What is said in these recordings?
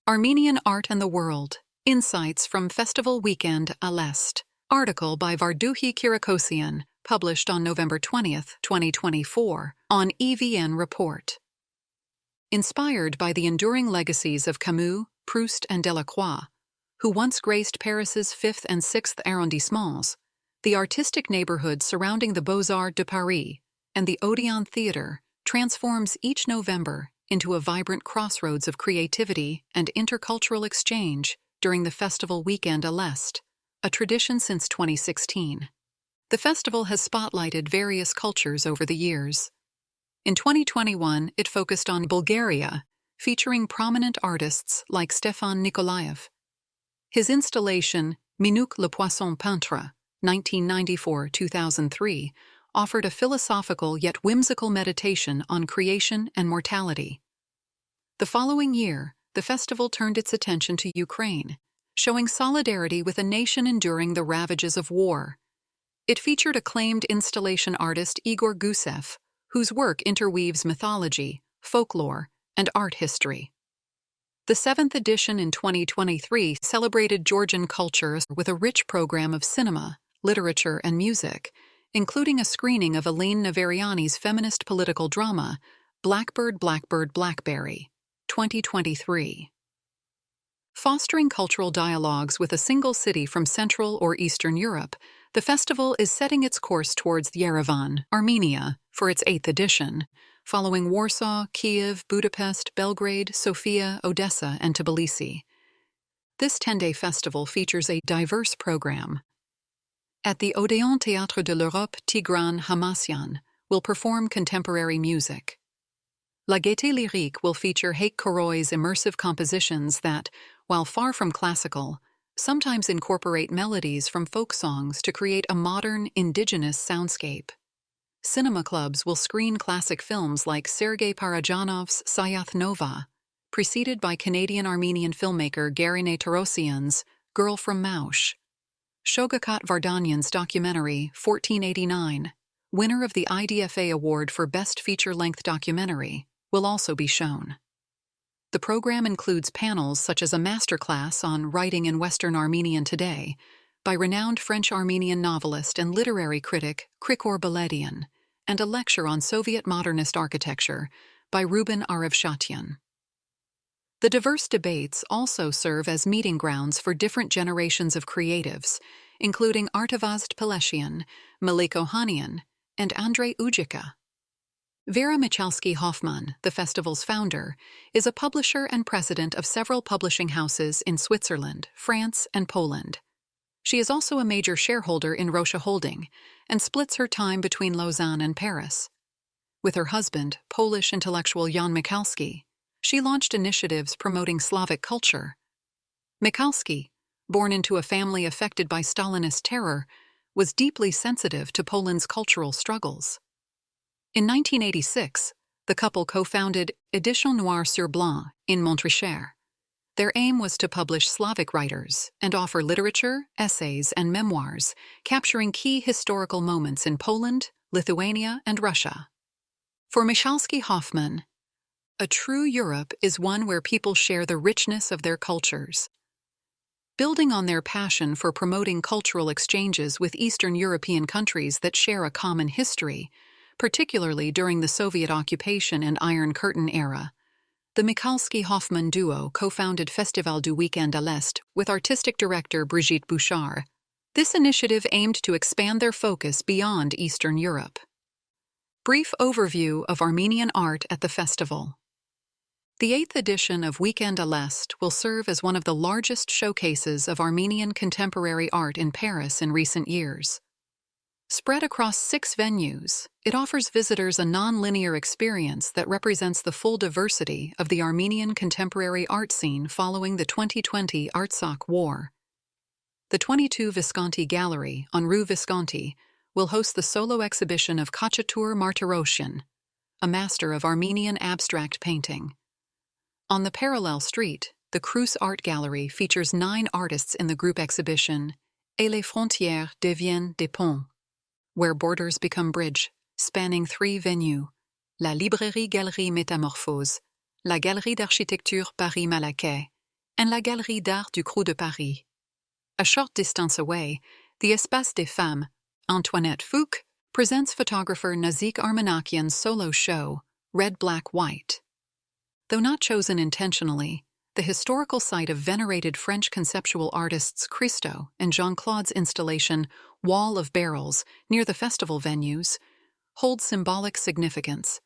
Armenian Art and the World, Insights from Festival Weekend à l'Est. Article by Varduhi Kirakosian, published on November 20, 2024, on EVN Report. Inspired by the enduring legacies of Camus, Proust, and Delacroix, who once graced Paris's 5th and 6th arrondissements, the artistic neighborhood surrounding the Beaux-Arts de Paris and the Odeon Theatre transforms each November into a vibrant crossroads of creativity and intercultural exchange during the festival weekend à l'Est, a tradition since 2016. The festival has spotlighted various cultures over the years. In 2021, it focused on Bulgaria, featuring prominent artists like Stefan Nikolaev. His installation, Minuk le Poisson Peintre, 1994-2003, offered a philosophical yet whimsical meditation on creation and mortality. The following year, the festival turned its attention to Ukraine, showing solidarity with a nation enduring the ravages of war. It featured acclaimed installation artist Igor Gusev, whose work interweaves mythology, folklore, and art history. The 7th edition in 2023 celebrated Georgian culture with a rich program of cinema, literature, and music, including a screening of Aline Navariani's feminist political drama, Blackbird, Blackbird, Blackberry, 2023. Fostering cultural dialogues with a single city from Central or Eastern Europe, the festival is setting its course towards Yerevan, Armenia, for its 8th edition, following Warsaw, Kiev, Budapest, Belgrade, Sofia, Odessa, and Tbilisi. This 10-day festival features a diverse program. At the Odeon Théâtre de l'Europe, Tigran Hamasyan will perform contemporary music. La Gaieté Lyrique will feature Haik Koroy's immersive compositions that, while far from classical, sometimes incorporate melodies from folk songs to create a modern, indigenous soundscape. Cinema clubs will screen classic films like Sergei Parajanov's Sayath Nova, preceded by Canadian-Armenian filmmaker Garine Tarosian's Girl from Maush. Shogakat Vardanyan's documentary 1489, winner of the IDFA Award for Best Feature-Length Documentary, will also be shown. The program includes panels such as a masterclass on writing in Western Armenian today by renowned French-Armenian novelist and literary critic Krikor Beledian, and a lecture on Soviet modernist architecture by Ruben Arevshatyan. The diverse debates also serve as meeting grounds for different generations of creatives, including Artavazd Peleshian, Malik Ohanian, and Andrei Ujika. Vera Michalski-Hoffmann, the festival's founder, is a publisher and president of several publishing houses in Switzerland, France, and Poland. She is also a major shareholder in Rocha Holding and splits her time between Lausanne and Paris. With her husband, Polish intellectual Jan Michalski, she launched initiatives promoting Slavic culture. Michalski, born into a family affected by Stalinist terror, was deeply sensitive to Poland's cultural struggles. In 1986, the couple co-founded Éditions Noir sur Blanc in Montricher. Their aim was to publish Slavic writers and offer literature, essays, and memoirs capturing key historical moments in Poland, Lithuania, and Russia. For Michalski-Hoffmann, a true Europe is one where people share the richness of their cultures. Building on their passion for promoting cultural exchanges with Eastern European countries that share a common history, particularly during the Soviet occupation and Iron Curtain era, the Michalski-Hoffmann duo co-founded Festival du Weekend à l'Est with artistic director Brigitte Bouchard. This initiative aimed to expand their focus beyond Eastern Europe. Brief overview of Armenian art at the festival. The 8th edition of Weekend à l'Est will serve as one of the largest showcases of Armenian contemporary art in Paris in recent years. Spread across 6 venues, it offers visitors a non-linear experience that represents the full diversity of the Armenian contemporary art scene following the 2020 Artsakh War. The 22 Visconti Gallery on Rue Visconti will host the solo exhibition of Khachatur Martirosyan, a master of Armenian abstract painting. On the parallel street, the Cruz Art Gallery features 9 artists in the group exhibition Et les frontières deviennent des ponts, where borders become bridge, spanning 3 venues: La Librairie Galerie Métamorphose, la Galerie d'Architecture Paris-Malaquais, and la Galerie d'Art du Creux de Paris. A short distance away, the Espace des Femmes, Antoinette Fouque, presents photographer Nazik Armanakian's solo show, Red, Black, White. Though not chosen intentionally, the historical site of venerated French conceptual artists Christo and Jean-Claude's installation Wall of Barrels near the festival venues holds symbolic significance.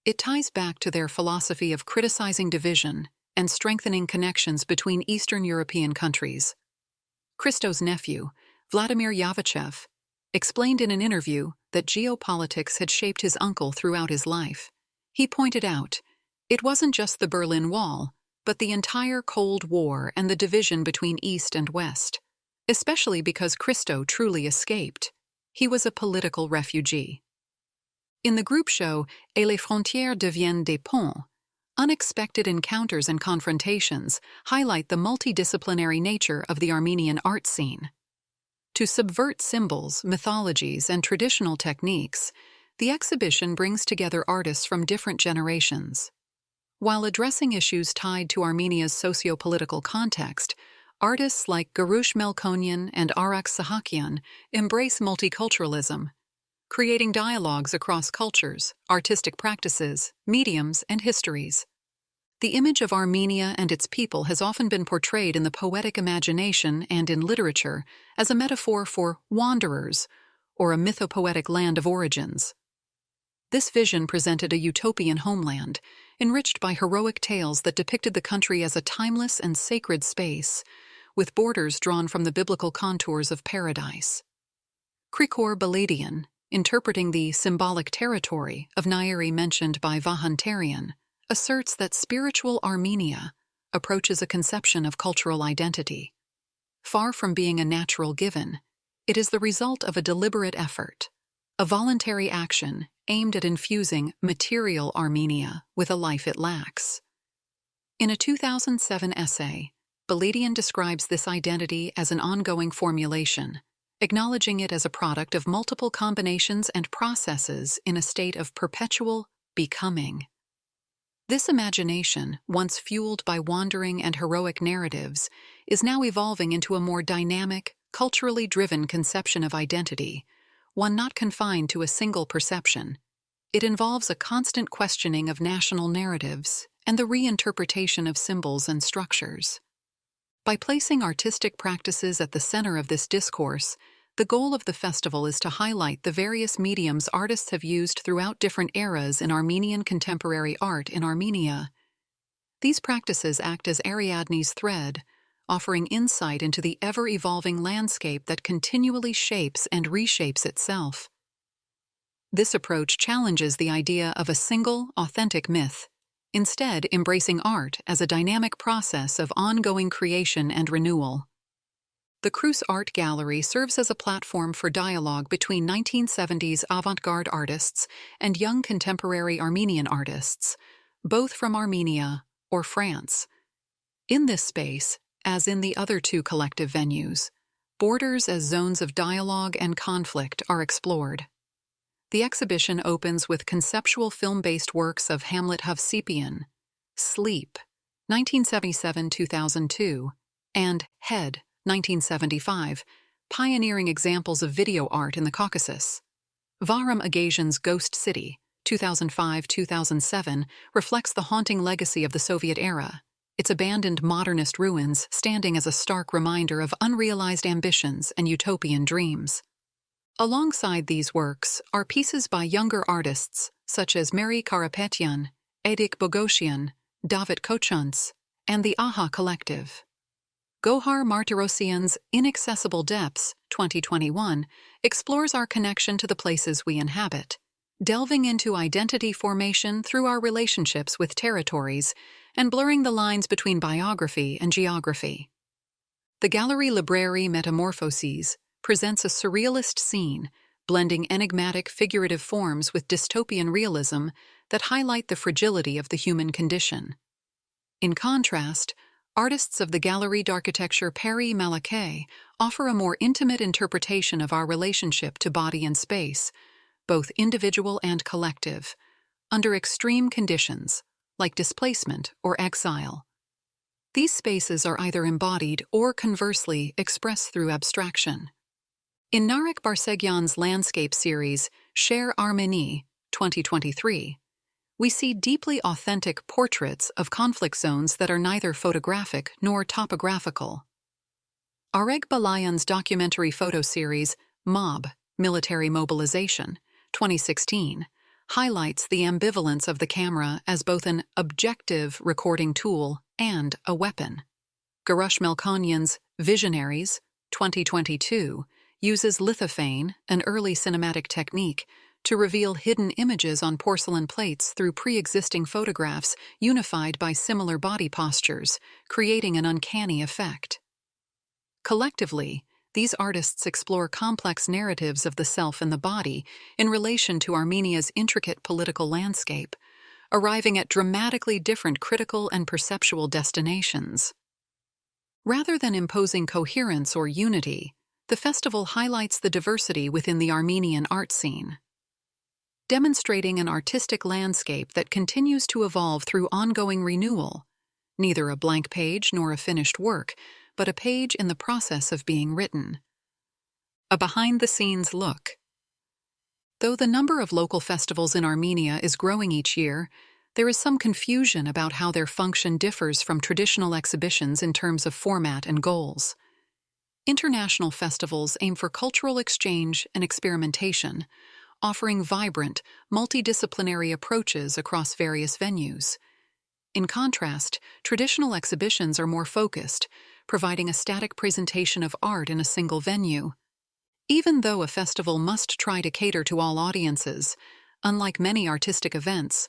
It ties back to their philosophy of criticizing division and strengthening connections between Eastern European countries. Christo's nephew, Vladimir Yavachev, explained in an interview that geopolitics had shaped his uncle throughout his life. He pointed out, it wasn't just the Berlin Wall, but the entire Cold War and the division between East and West, especially because Christo truly escaped. He was a political refugee. In the group show Et les frontières deviennent des ponts, unexpected encounters and confrontations highlight the multidisciplinary nature of the Armenian art scene. To subvert symbols, mythologies, and traditional techniques, the exhibition brings together artists from different generations. While addressing issues tied to Armenia's socio-political context, artists like Garush Melkonian and Arax Sahakian embrace multiculturalism, creating dialogues across cultures, artistic practices, mediums, and histories. The image of Armenia and its people has often been portrayed in the poetic imagination and in literature as a metaphor for wanderers or a mythopoetic land of origins. This vision presented a utopian homeland, enriched by heroic tales that depicted the country as a timeless and sacred space, with borders drawn from the biblical contours of paradise. Krikor Baladian, interpreting the symbolic territory of Nairi mentioned by Vahan Tarian, asserts that spiritual Armenia approaches a conception of cultural identity. Far from being a natural given, it is the result of a deliberate effort, a voluntary action aimed at infusing material Armenia with a life it lacks. In a 2007 essay, Baladian describes this identity as an ongoing formulation, acknowledging it as a product of multiple combinations and processes in a state of perpetual becoming. This imagination, once fueled by wandering and heroic narratives, is now evolving into a more dynamic, culturally driven conception of identity, one not confined to a single perception. It involves a constant questioning of national narratives and the reinterpretation of symbols and structures. By placing artistic practices at the center of this discourse, the goal of the festival is to highlight the various mediums artists have used throughout different eras in Armenian contemporary art in Armenia. These practices act as Ariadne's thread, offering insight into the ever-evolving landscape that continually shapes and reshapes itself. This approach challenges the idea of a single, authentic myth, instead embracing art as a dynamic process of ongoing creation and renewal. The Cruz Art Gallery serves as a platform for dialogue between 1970s avant-garde artists and young contemporary Armenian artists, both from Armenia or France. In this space, as in the other two collective venues, borders as zones of dialogue and conflict are explored. The exhibition opens with conceptual film-based works of Hamlet Hovsepian, Sleep, 1977-2002, and Head, 1975, pioneering examples of video art in the Caucasus. Varam Agasian's Ghost City, 2005-2007, reflects the haunting legacy of the Soviet era, its abandoned modernist ruins standing as a stark reminder of unrealized ambitions and utopian dreams. Alongside these works are pieces by younger artists such as Mary Karapetyan, Edik Bogosian, David Kochuntz, and the AHA Collective. Gohar Martirosyan's Inaccessible Depths, 2021, explores our connection to the places we inhabit, delving into identity formation through our relationships with territories and blurring the lines between biography and geography. The Gallery Librairie Metamorphoses presents a surrealist scene, blending enigmatic figurative forms with dystopian realism that highlight the fragility of the human condition. In contrast, artists of the Galerie d'Architecture Paris Malaquais offer a more intimate interpretation of our relationship to body and space, both individual and collective, under extreme conditions like displacement or exile. These spaces are either embodied or, conversely, expressed through abstraction. In Narek Barsegyan's landscape series, Cher Armenie, 2023, we see deeply authentic portraits of conflict zones that are neither photographic nor topographical. Areg Balayan's documentary photo series, Mob, Military Mobilization, 2016, highlights the ambivalence of the camera as both an objective recording tool and a weapon. Garush Melkonyan's Visionaries, 2022, uses lithophane, an early cinematic technique, to reveal hidden images on porcelain plates through pre-existing photographs unified by similar body postures, creating an uncanny effect. Collectively, these artists explore complex narratives of the self and the body in relation to Armenia's intricate political landscape, arriving at dramatically different critical and perceptual destinations. Rather than imposing coherence or unity, the festival highlights the diversity within the Armenian art scene, demonstrating an artistic landscape that continues to evolve through ongoing renewal, neither a blank page nor a finished work, but a page in the process of being written. A behind-the-scenes look. Though the number of local festivals in Armenia is growing each year, there is some confusion about how their function differs from traditional exhibitions in terms of format and goals. International festivals aim for cultural exchange and experimentation, offering vibrant, multidisciplinary approaches across various venues. In contrast, traditional exhibitions are more focused, providing a static presentation of art in a single venue. Even though a festival must try to cater to all audiences, unlike many artistic events,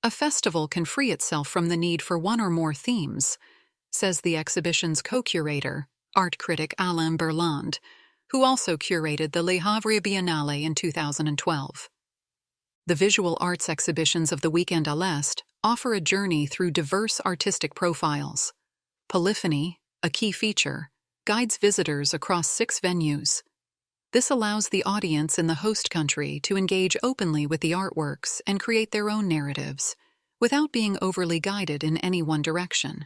a festival can free itself from the need for one or more themes, says the exhibition's co-curator, art critic Alain Berland, who also curated the Le Havre Biennale in 2012. The visual arts exhibitions of the Weekend à l'Est offer a journey through diverse artistic profiles. Polyphony, a key feature, guides visitors across 6 venues. This allows the audience in the host country to engage openly with the artworks and create their own narratives, without being overly guided in any one direction.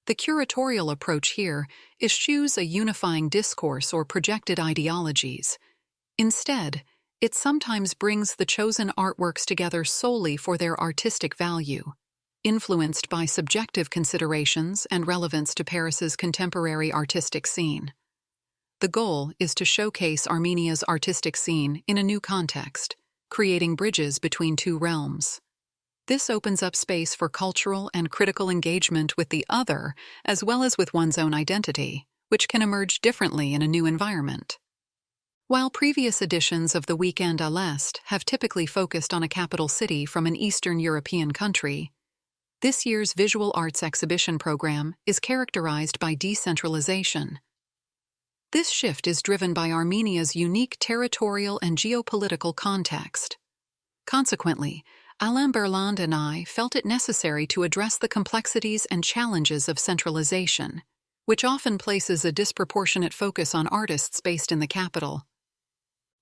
The curatorial approach here eschews a unifying discourse or projected ideologies. Instead, it sometimes brings the chosen artworks together solely for their artistic value, influenced by subjective considerations and relevance to Paris's contemporary artistic scene. The goal is to showcase Armenia's artistic scene in a new context, creating bridges between 2 realms. This opens up space for cultural and critical engagement with the other, as well as with one's own identity, which can emerge differently in a new environment. While previous editions of the Weekend à l'Est have typically focused on a capital city from an Eastern European country, this year's visual arts exhibition program is characterized by decentralization. This shift is driven by Armenia's unique territorial and geopolitical context. Consequently, Alain Berland and I felt it necessary to address the complexities and challenges of centralization, which often places a disproportionate focus on artists based in the capital.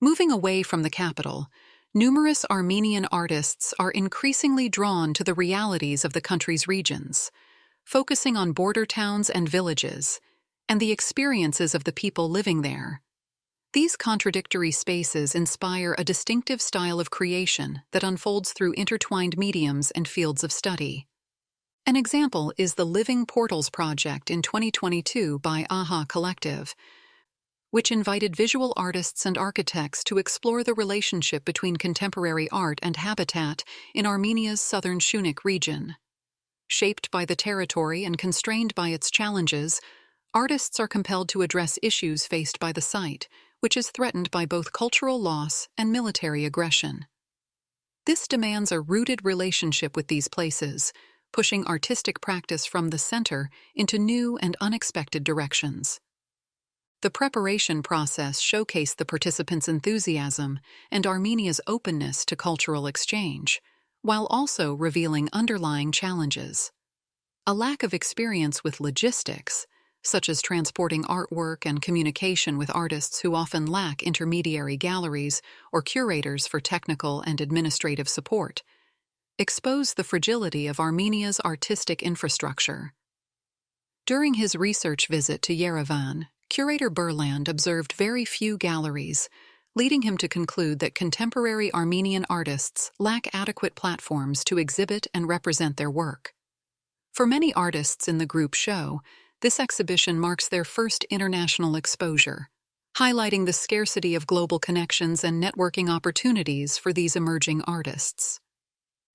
Moving away from the capital, numerous Armenian artists are increasingly drawn to the realities of the country's regions, focusing on border towns and villages, and the experiences of the people living there. These contradictory spaces inspire a distinctive style of creation that unfolds through intertwined mediums and fields of study. An example is the Living Portals project in 2022 by AHA Collective, which invited visual artists and architects to explore the relationship between contemporary art and habitat in Armenia's southern Shunik region. Shaped by the territory and constrained by its challenges, artists are compelled to address issues faced by the site, which is threatened by both cultural loss and military aggression. This demands a rooted relationship with these places, pushing artistic practice from the center into new and unexpected directions. The preparation process showcased the participants' enthusiasm and Armenia's openness to cultural exchange, while also revealing underlying challenges. A lack of experience with logistics, such as transporting artwork and communication with artists who often lack intermediary galleries or curators for technical and administrative support, expose the fragility of Armenia's artistic infrastructure. During his research visit to Yerevan, curator Burland observed very few galleries, leading him to conclude that contemporary Armenian artists lack adequate platforms to exhibit and represent their work. For many artists in the group show, this exhibition marks their first international exposure, highlighting the scarcity of global connections and networking opportunities for these emerging artists.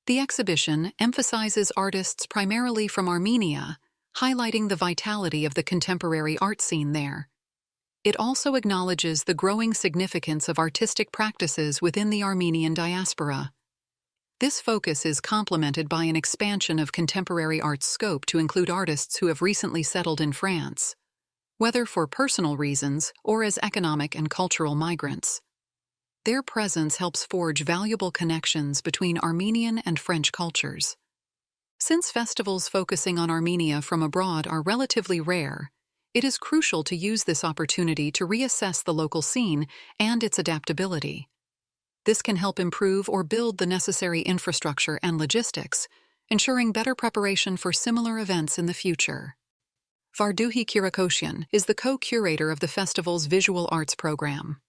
The exhibition emphasizes artists primarily from Armenia, highlighting the vitality of the contemporary art scene there. It also acknowledges the growing significance of artistic practices within the Armenian diaspora. This focus is complemented by an expansion of contemporary art's scope to include artists who have recently settled in France, whether for personal reasons or as economic and cultural migrants. Their presence helps forge valuable connections between Armenian and French cultures. Since festivals focusing on Armenia from abroad are relatively rare, it is crucial to use this opportunity to reassess the local scene and its adaptability. This can help improve or build the necessary infrastructure and logistics, ensuring better preparation for similar events in the future. Varduhi Kirakosyan is the co-curator of the festival's visual arts program.